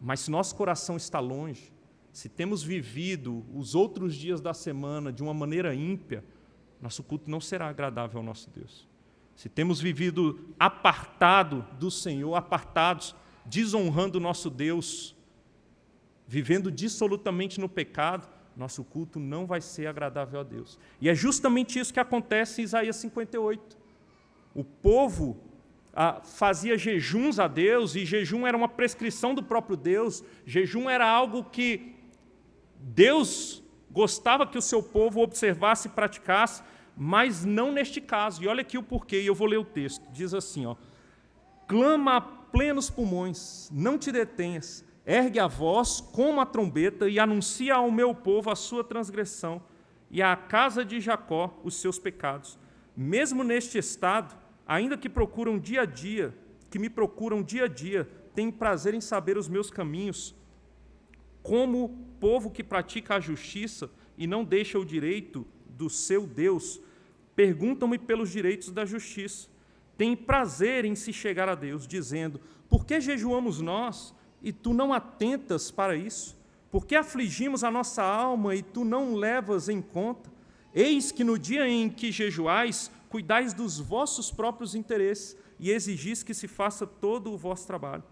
Speaker 1: Mas se nosso coração está longe, se temos vivido os outros dias da semana de uma maneira ímpia, nosso culto não será agradável ao nosso Deus. Se temos vivido apartado do Senhor, apartados, desonrando o nosso Deus, vivendo dissolutamente no pecado, nosso culto não vai ser agradável a Deus. E é justamente isso que acontece em Isaías 58. O povo fazia jejuns a Deus, e jejum era uma prescrição do próprio Deus, jejum era algo que Deus gostava que o seu povo observasse e praticasse, mas não neste caso. E olha aqui o porquê, e eu vou ler o texto. Diz assim, clama a plenos pulmões, não te detenhas, ergue a voz como a trombeta e anuncia ao meu povo a sua transgressão e à casa de Jacó os seus pecados. Mesmo neste estado, ainda que me procuram dia a dia, têm prazer em saber os meus caminhos, como povo que pratica a justiça e não deixa o direito do seu Deus, perguntam-me pelos direitos da justiça. Têm prazer em se chegar a Deus, dizendo: por que jejuamos nós e tu não atentas para isso? Por que afligimos a nossa alma e tu não levas em conta? Eis que no dia em que jejuais, cuidais dos vossos próprios interesses e exigis que se faça todo o vosso trabalho.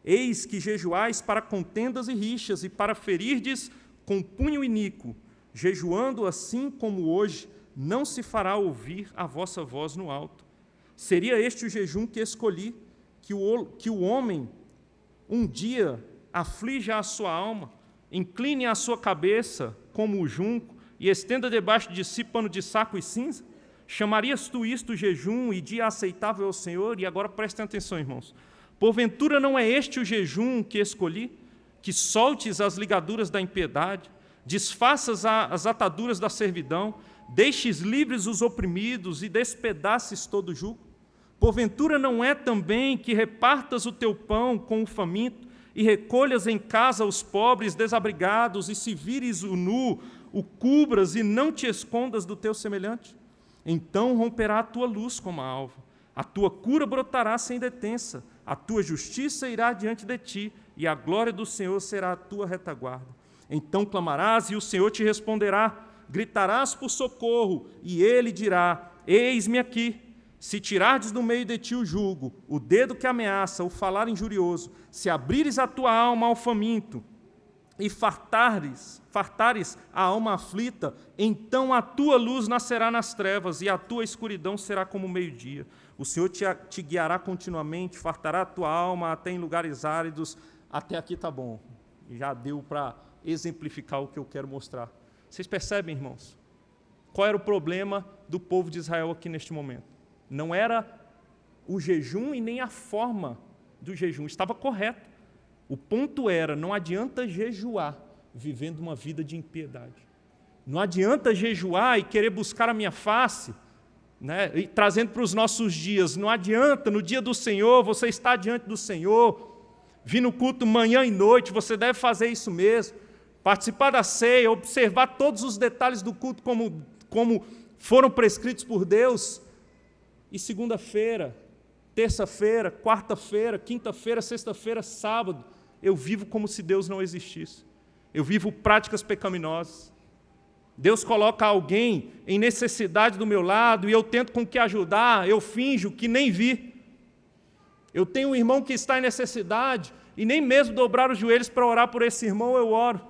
Speaker 1: Eis que jejuais para contendas e rixas e para ferirdes com punho iníquo. Jejuando assim como hoje, não se fará ouvir a vossa voz no alto. Seria este o jejum que escolhi, que o homem um dia aflija a sua alma, incline a sua cabeça como o junco e estenda debaixo de si pano de saco e cinza? Chamarias tu isto jejum e dia aceitável ao Senhor? E agora prestem atenção, irmãos. Porventura não é este o jejum que escolhi? Que soltes as ligaduras da impiedade, desfaças as ataduras da servidão, deixes livres os oprimidos e despedaces todo o jugo? Porventura não é também que repartas o teu pão com o faminto e recolhas em casa os pobres desabrigados e se vires o nu, o cubras e não te escondas do teu semelhante? Então romperá a tua luz como a alva, a tua cura brotará sem detença, a tua justiça irá diante de ti, e a glória do Senhor será a tua retaguarda. Então clamarás, e o Senhor te responderá, gritarás por socorro, e Ele dirá: eis-me aqui. Se tirardes do meio de ti o jugo, o dedo que ameaça, o falar injurioso, se abrires a tua alma ao faminto, e fartares a alma aflita, então a tua luz nascerá nas trevas, e a tua escuridão será como o meio-dia. O Senhor te guiará continuamente, fartará a tua alma até em lugares áridos. Até aqui está bom. Já deu para exemplificar o que eu quero mostrar. Vocês percebem, irmãos? Qual era o problema do povo de Israel aqui neste momento? Não era o jejum e nem a forma do jejum. Estava correto. O ponto era, não adianta jejuar vivendo uma vida de impiedade. Não adianta jejuar e querer buscar a minha face, né, e trazendo para os nossos dias. Não adianta, no dia do Senhor, você está diante do Senhor, vir no culto manhã e noite, você deve fazer isso mesmo, participar da ceia, observar todos os detalhes do culto como foram prescritos por Deus, e segunda-feira, terça-feira, quarta-feira, quinta-feira, sexta-feira, sábado, eu vivo como se Deus não existisse. Eu vivo práticas pecaminosas. Deus coloca alguém em necessidade do meu lado e eu tento com que ajudar, eu finjo que nem vi. Eu tenho um irmão que está em necessidade e nem mesmo dobrar os joelhos para orar por esse irmão eu oro.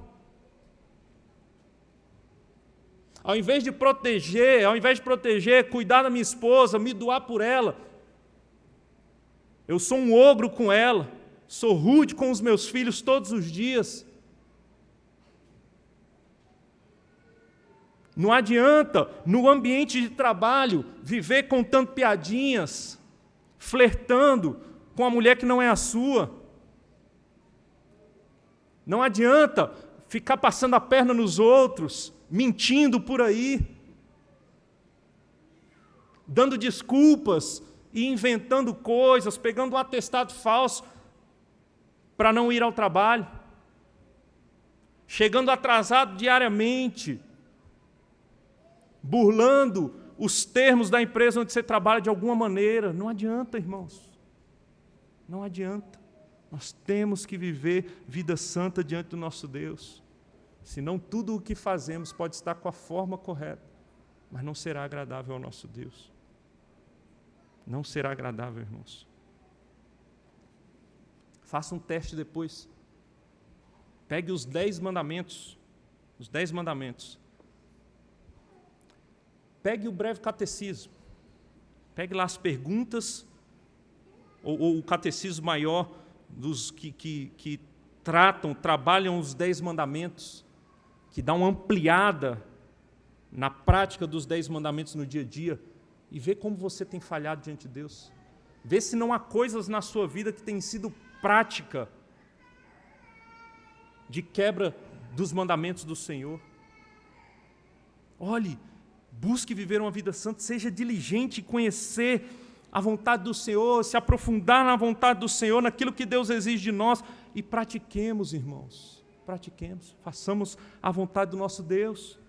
Speaker 1: Ao invés de proteger, cuidar da minha esposa, me doar por ela, eu sou um ogro com ela. Sou rude com os meus filhos todos os dias. Não adianta, no ambiente de trabalho, viver contando piadinhas, flertando com a mulher que não é a sua. Não adianta ficar passando a perna nos outros, mentindo por aí, dando desculpas e inventando coisas, pegando um atestado falso para não ir ao trabalho, chegando atrasado diariamente, burlando os termos da empresa onde você trabalha de alguma maneira. Não adianta, irmãos. Não adianta. Nós temos que viver vida santa diante do nosso Deus. Senão tudo o que fazemos pode estar com a forma correta, mas não será agradável ao nosso Deus. Não será agradável, irmãos. Faça um teste depois. Pegue os 10 mandamentos. Os 10 mandamentos. Pegue o breve catecismo. Pegue lá as perguntas, ou o catecismo maior, dos que trabalham os 10 mandamentos, que dá uma ampliada na prática dos 10 mandamentos no dia a dia, e vê como você tem falhado diante de Deus. Vê se não há coisas na sua vida que têm sido prática de quebra dos mandamentos do Senhor. Olhe, busque viver uma vida santa, seja diligente em conhecer a vontade do Senhor, se aprofundar na vontade do Senhor, naquilo que Deus exige de nós, e pratiquemos, irmãos. pratiquemos, façamos a vontade do nosso Deus.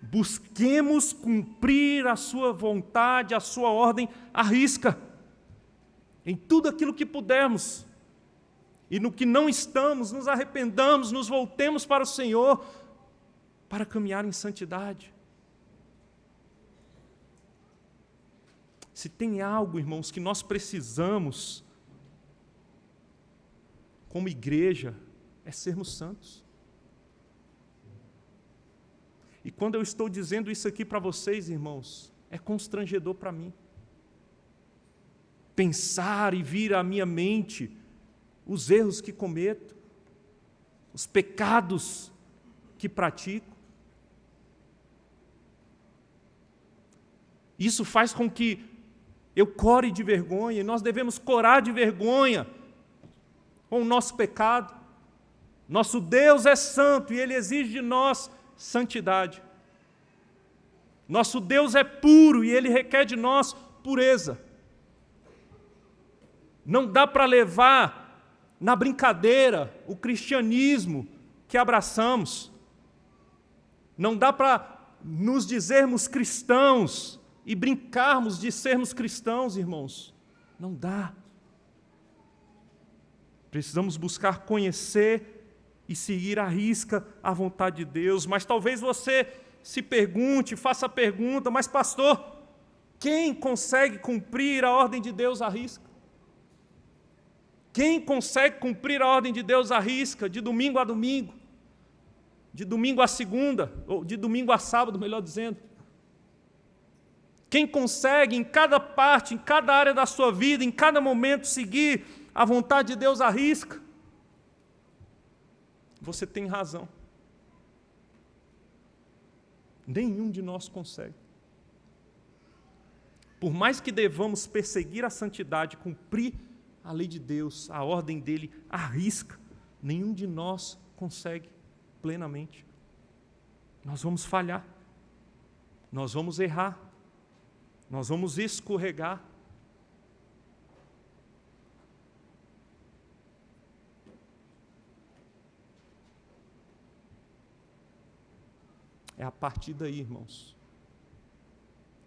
Speaker 1: Busquemos cumprir a sua vontade, a sua ordem à risca, em tudo aquilo que pudermos. E no que não estamos, nos arrependamos, nos voltemos para o Senhor, para caminhar em santidade. Se tem algo, irmãos, que nós precisamos, como igreja, é sermos santos. E quando eu estou dizendo isso aqui para vocês, irmãos, é constrangedor para mim. Pensar e vir à minha mente os erros que cometo, os pecados que pratico. Isso faz com que eu core de vergonha, e nós devemos corar de vergonha com o nosso pecado. Nosso Deus é santo e Ele exige de nós santidade. Nosso Deus é puro e Ele requer de nós pureza. Não dá para levar na brincadeira o cristianismo que abraçamos. Não dá para nos dizermos cristãos e brincarmos de sermos cristãos, irmãos. Não dá. Precisamos buscar conhecer e seguir à risca a vontade de Deus. Mas talvez você se pergunte, faça a pergunta, mas pastor, quem consegue cumprir a ordem de Deus à risca? Quem consegue cumprir a ordem de Deus à risca, de domingo a domingo, de domingo a segunda, ou de domingo a sábado, melhor dizendo? Quem consegue em cada parte, em cada área da sua vida, em cada momento, seguir a vontade de Deus à risca? Você tem razão. Nenhum de nós consegue. Por mais que devamos perseguir a santidade, cumprir a lei de Deus, a ordem dele à risca, nenhum de nós consegue plenamente. Nós vamos falhar, nós vamos errar, nós vamos escorregar. É a partir daí, irmãos,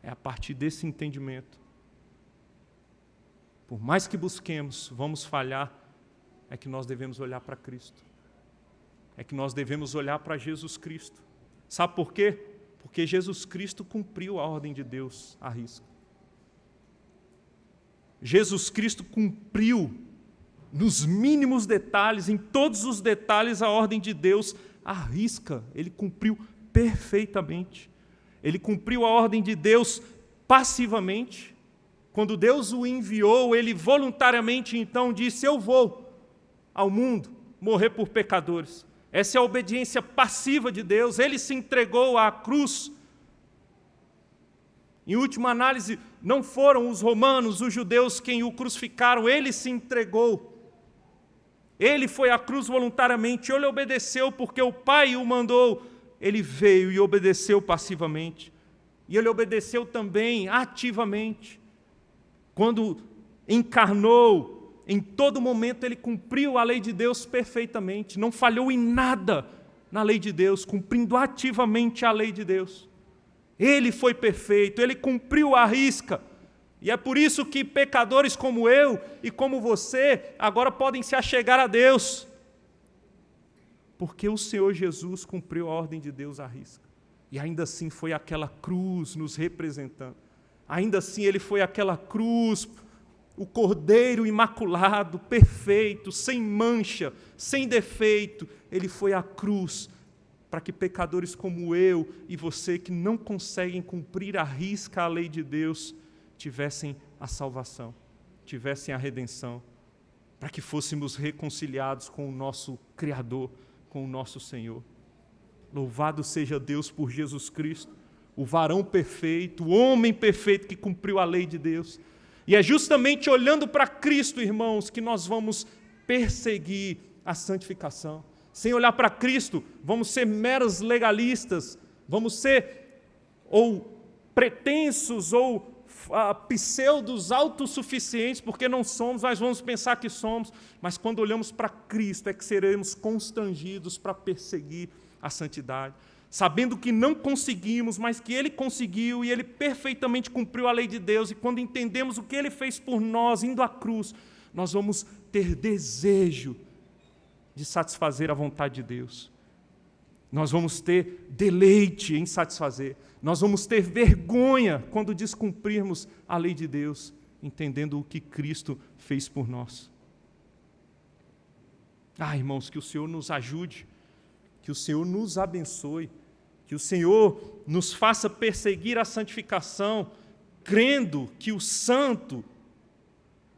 Speaker 1: é a partir desse entendimento. Por mais que busquemos, vamos falhar, é que nós devemos olhar para Cristo. É que nós devemos olhar para Jesus Cristo. Sabe por quê? Porque Jesus Cristo cumpriu a ordem de Deus à risca. Jesus Cristo cumpriu nos mínimos detalhes, em todos os detalhes, a ordem de Deus à risca. Ele cumpriu perfeitamente. Ele cumpriu a ordem de Deus passivamente. Quando Deus o enviou, ele voluntariamente então disse: eu vou ao mundo morrer por pecadores. Essa é a obediência passiva de Deus. Ele se entregou à cruz. Em última análise, não foram os romanos, os judeus quem o crucificaram, ele se entregou. Ele foi à cruz voluntariamente, ele obedeceu porque o Pai o mandou. Ele veio e obedeceu passivamente. E ele obedeceu também ativamente. Quando encarnou, em todo momento ele cumpriu a lei de Deus perfeitamente, não falhou em nada na lei de Deus, cumprindo ativamente a lei de Deus. Ele foi perfeito, ele cumpriu à risca. E é por isso que pecadores como eu e como você agora podem se achegar a Deus. Porque o Senhor Jesus cumpriu a ordem de Deus à risca. E ainda assim foi aquela cruz nos representando. Ainda assim ele foi aquela cruz, o Cordeiro imaculado, perfeito, sem mancha, sem defeito. Ele foi à cruz para que pecadores como eu e você, que não conseguem cumprir à risca a lei de Deus, tivessem a salvação, tivessem a redenção, para que fôssemos reconciliados com o nosso Criador, com o nosso Senhor. Louvado seja Deus por Jesus Cristo, o varão perfeito, o homem perfeito que cumpriu a lei de Deus. E é justamente olhando para Cristo, irmãos, que nós vamos perseguir a santificação. Sem olhar para Cristo, vamos ser meros legalistas, vamos ser ou pretensos ou pseudos autossuficientes, porque não somos, nós vamos pensar que somos, mas quando olhamos para Cristo é que seremos constrangidos para perseguir a santidade, sabendo que não conseguimos, mas que Ele conseguiu e Ele perfeitamente cumpriu a lei de Deus, e quando entendemos o que Ele fez por nós, indo à cruz, nós vamos ter desejo de satisfazer a vontade de Deus. Nós vamos ter deleite em satisfazer. Nós vamos ter vergonha quando descumprirmos a lei de Deus, entendendo o que Cristo fez por nós. Irmãos, que o Senhor nos ajude, que o Senhor nos abençoe, que o Senhor nos faça perseguir a santificação, crendo que o Santo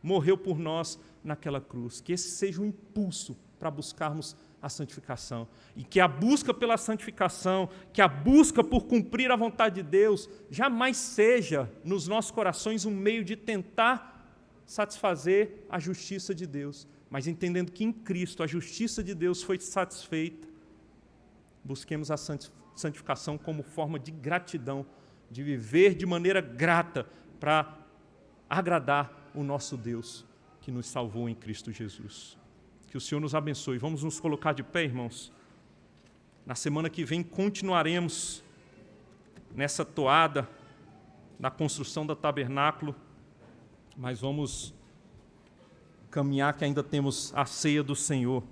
Speaker 1: morreu por nós naquela cruz. Que esse seja um impulso para buscarmos a santificação, e que a busca pela santificação, que a busca por cumprir a vontade de Deus, jamais seja nos nossos corações um meio de tentar satisfazer a justiça de Deus, mas entendendo que em Cristo a justiça de Deus foi satisfeita, busquemos a santificação como forma de gratidão, de viver de maneira grata para agradar o nosso Deus que nos salvou em Cristo Jesus. Que o Senhor nos abençoe. Vamos nos colocar de pé, irmãos. Na semana que vem continuaremos nessa toada da construção do tabernáculo, mas vamos caminhar que ainda temos a ceia do Senhor.